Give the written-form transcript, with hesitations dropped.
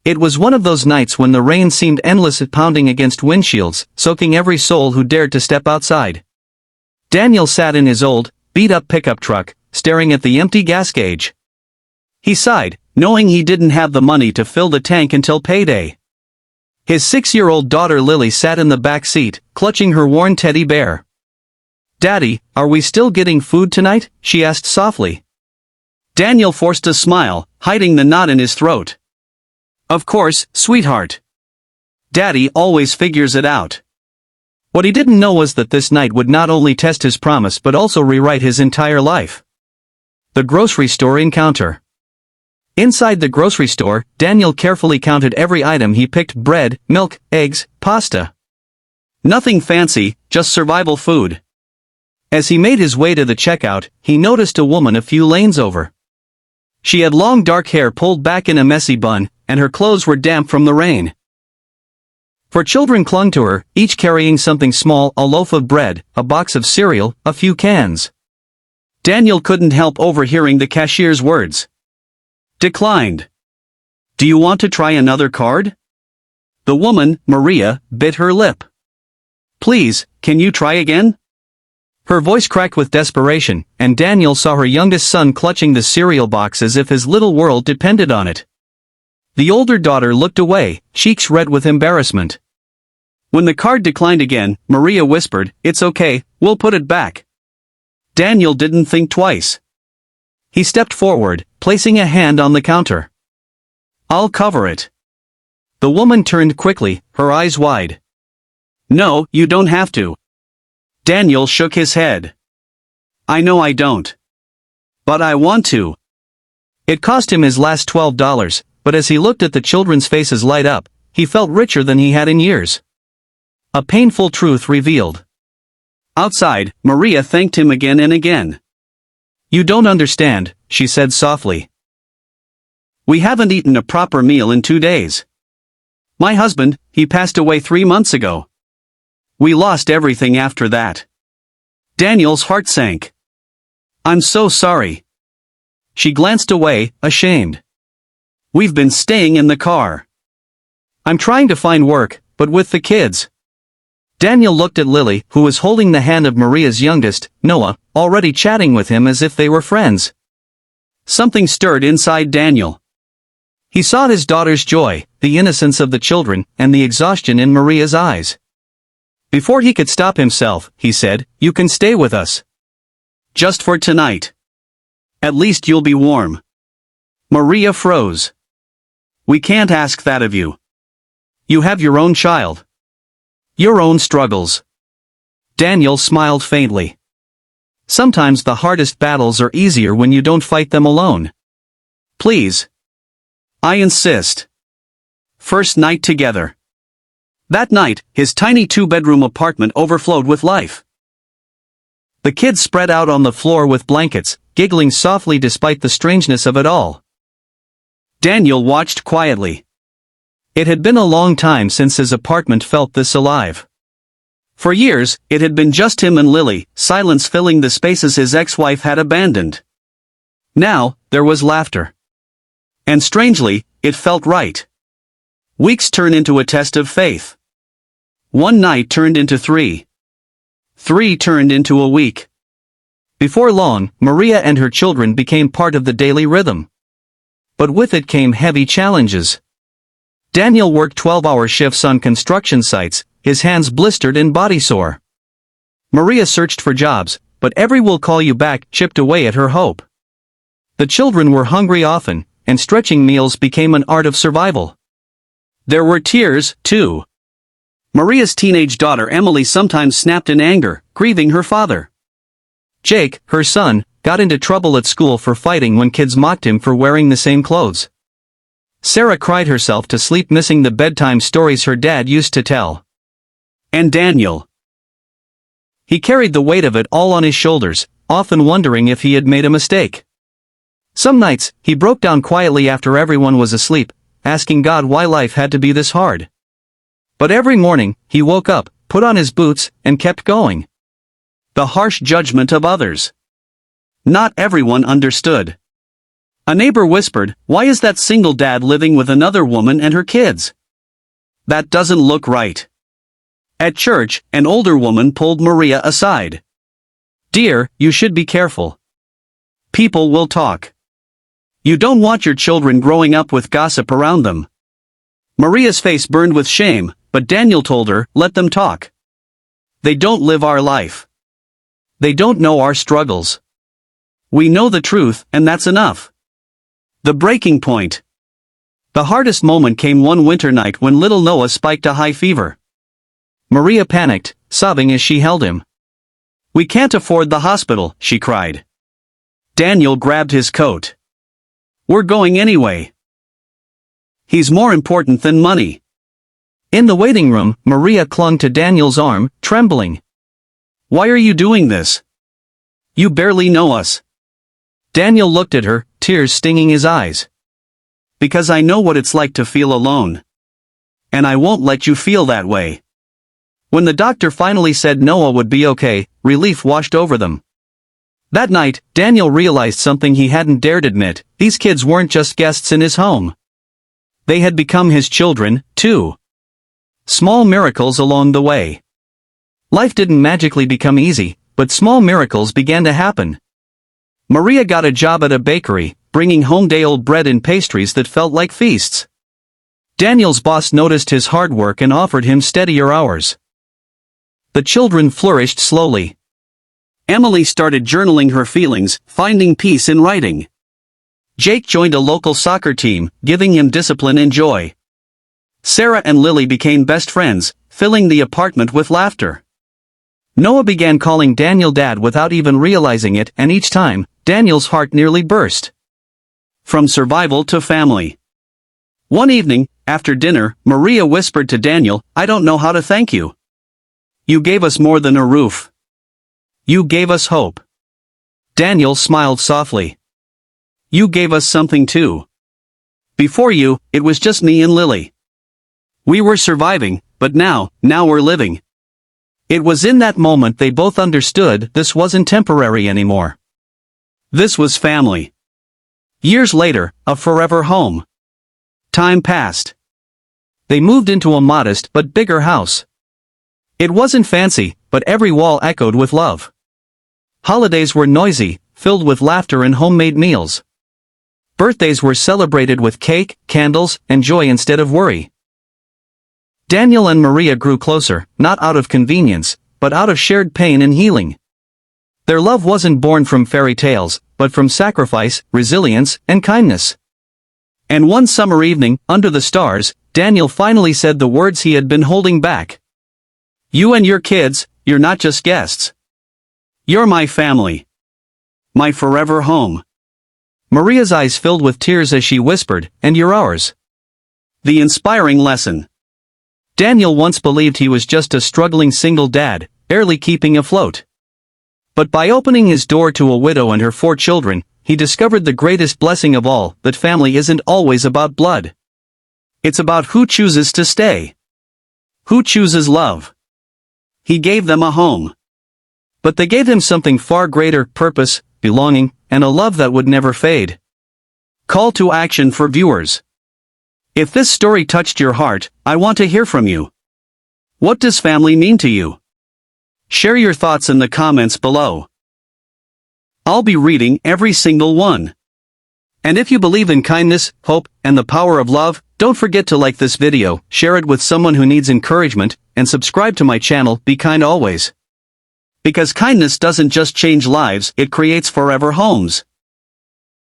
It was one of those nights when the rain seemed endless, pounding against windshields, soaking every soul who dared to step outside. Daniel sat in his old, beat-up pickup truck, staring at the empty gas gauge. He sighed, knowing he didn't have the money to fill the tank until payday. His 6-year-old daughter Lily sat in the back seat, clutching her worn teddy bear. "Daddy, are we still getting food tonight?" she asked softly. Daniel forced a smile, hiding the knot in his throat. "Of course, sweetheart. Daddy always figures it out." What he didn't know was that this night would not only test his promise but also rewrite his entire life. The grocery store encounter. Inside the grocery store, Daniel carefully counted every item he picked: bread, milk, eggs, pasta. Nothing fancy, just survival food. As he made his way to the checkout, he noticed a woman a few lanes over. She had long dark hair pulled back in a messy bun, and her clothes were damp from the rain. Four children clung to her, each carrying something small: a loaf of bread, a box of cereal, a few cans. Daniel couldn't help overhearing the cashier's words. "Declined. Do you want to try another card?" The woman, Maria, bit her lip. "Please, can you try again?" Her voice cracked with desperation, and Daniel saw her youngest son clutching the cereal box as if his little world depended on it. The older daughter looked away, cheeks red with embarrassment. When the card declined again, Maria whispered, "It's okay, we'll put it back." Daniel didn't think twice. He stepped forward, placing a hand on the counter. "I'll cover it." The woman turned quickly, her eyes wide. "No, you don't have to." Daniel shook his head. "I know I don't. But I want to." It cost him his last $12, but as he looked at the children's faces light up, he felt richer than he had in years. A painful truth revealed. Outside, Maria thanked him again and again. "You don't understand," she said softly. "We haven't eaten a proper meal in 2 days. My husband, he passed away 3 months ago. We lost everything after that." Daniel's heart sank. "I'm so sorry." She glanced away, ashamed. "We've been staying in the car. I'm trying to find work, but with the kids." Daniel looked at Lily, who was holding the hand of Maria's youngest, Noah, already chatting with him as if they were friends. Something stirred inside Daniel. He saw his daughter's joy, the innocence of the children, and the exhaustion in Maria's eyes. Before he could stop himself, he said, "You can stay with us. Just for tonight. At least you'll be warm." Maria froze. "We can't ask that of you. You have your own child. Your own struggles." Daniel smiled faintly. Sometimes the hardest battles are easier when you don't fight them alone. "Please. I insist." First night together. That night, his tiny 2-bedroom apartment overflowed with life. The kids spread out on the floor with blankets, giggling softly despite the strangeness of it all. Daniel watched quietly. It had been a long time since his apartment felt this alive. For years, it had been just him and Lily, silence filling the spaces his ex-wife had abandoned. Now, there was laughter. And strangely, it felt right. Weeks turned into a test of faith. One night turned into 3. 3 turned into a week. Before long, Maria and her children became part of the daily rhythm. But with it came heavy challenges. Daniel worked 12-hour shifts on construction sites, his hands blistered and body sore. Maria searched for jobs, but every "will call you back" chipped away at her hope. The children were hungry often, and stretching meals became an art of survival. There were tears, too. Maria's teenage daughter Emily sometimes snapped in anger, grieving her father. Jake, her son, got into trouble at school for fighting when kids mocked him for wearing the same clothes. Sarah cried herself to sleep missing the bedtime stories her dad used to tell. And Daniel. He carried the weight of it all on his shoulders, often wondering if he had made a mistake. Some nights, he broke down quietly after everyone was asleep, asking God why life had to be this hard. But every morning, he woke up, put on his boots, and kept going. The harsh judgment of others. Not everyone understood. A neighbor whispered, "Why is that single dad living with another woman and her kids? That doesn't look right." At church, an older woman pulled Maria aside. "Dear, you should be careful. People will talk. You don't want your children growing up with gossip around them." Maria's face burned with shame, but Daniel told her, "Let them talk. They don't live our life. They don't know our struggles. We know the truth, and that's enough." The breaking point. The hardest moment came one winter night when little Noah spiked a high fever. Maria panicked, sobbing as she held him. "We can't afford the hospital," she cried. Daniel grabbed his coat. "We're going anyway. He's more important than money." In the waiting room, Maria clung to Daniel's arm, trembling. "Why are you doing this? You barely know us." Daniel looked at her, tears stinging his eyes. "Because I know what it's like to feel alone. And I won't let you feel that way." When the doctor finally said Noah would be okay, relief washed over them. That night, Daniel realized something he hadn't dared admit: these kids weren't just guests in his home. They had become his children, too. Small miracles along the way. Life didn't magically become easy, but small miracles began to happen. Maria got a job at a bakery, bringing home day-old bread and pastries that felt like feasts. Daniel's boss noticed his hard work and offered him steadier hours. The children flourished slowly. Emily started journaling her feelings, finding peace in writing. Jake joined a local soccer team, giving him discipline and joy. Sarah and Lily became best friends, filling the apartment with laughter. Noah began calling Daniel Dad without even realizing it, and each time, Daniel's heart nearly burst. From survival to family. One evening, after dinner, Maria whispered to Daniel, "I don't know how to thank you. You gave us more than a roof. You gave us hope." Daniel smiled softly. "You gave us something too. Before you, it was just me and Lily. We were surviving, but now we're living." It was in that moment they both understood this wasn't temporary anymore. This was family. Years later, a forever home. Time passed. They moved into a modest but bigger house. It wasn't fancy, but every wall echoed with love. Holidays were noisy, filled with laughter and homemade meals. Birthdays were celebrated with cake, candles, and joy instead of worry. Daniel and Maria grew closer, not out of convenience, but out of shared pain and healing. Their love wasn't born from fairy tales, but from sacrifice, resilience, and kindness. And one summer evening, under the stars, Daniel finally said the words he had been holding back. "You and your kids, you're not just guests. You're my family. My forever home." Maria's eyes filled with tears as she whispered, "And you're ours." The inspiring lesson. Daniel once believed he was just a struggling single dad, barely keeping afloat. But by opening his door to a widow and her 4 children, he discovered the greatest blessing of all, that family isn't always about blood. It's about who chooses to stay. Who chooses love. He gave them a home. But they gave him something far greater: purpose, belonging, and a love that would never fade. Call to action for viewers. If this story touched your heart, I want to hear from you. What does family mean to you? Share your thoughts in the comments below. I'll be reading every single one. And if you believe in kindness, hope, and the power of love, don't forget to like this video, share it with someone who needs encouragement, and subscribe to my channel. Be kind always. Because kindness doesn't just change lives, it creates forever homes.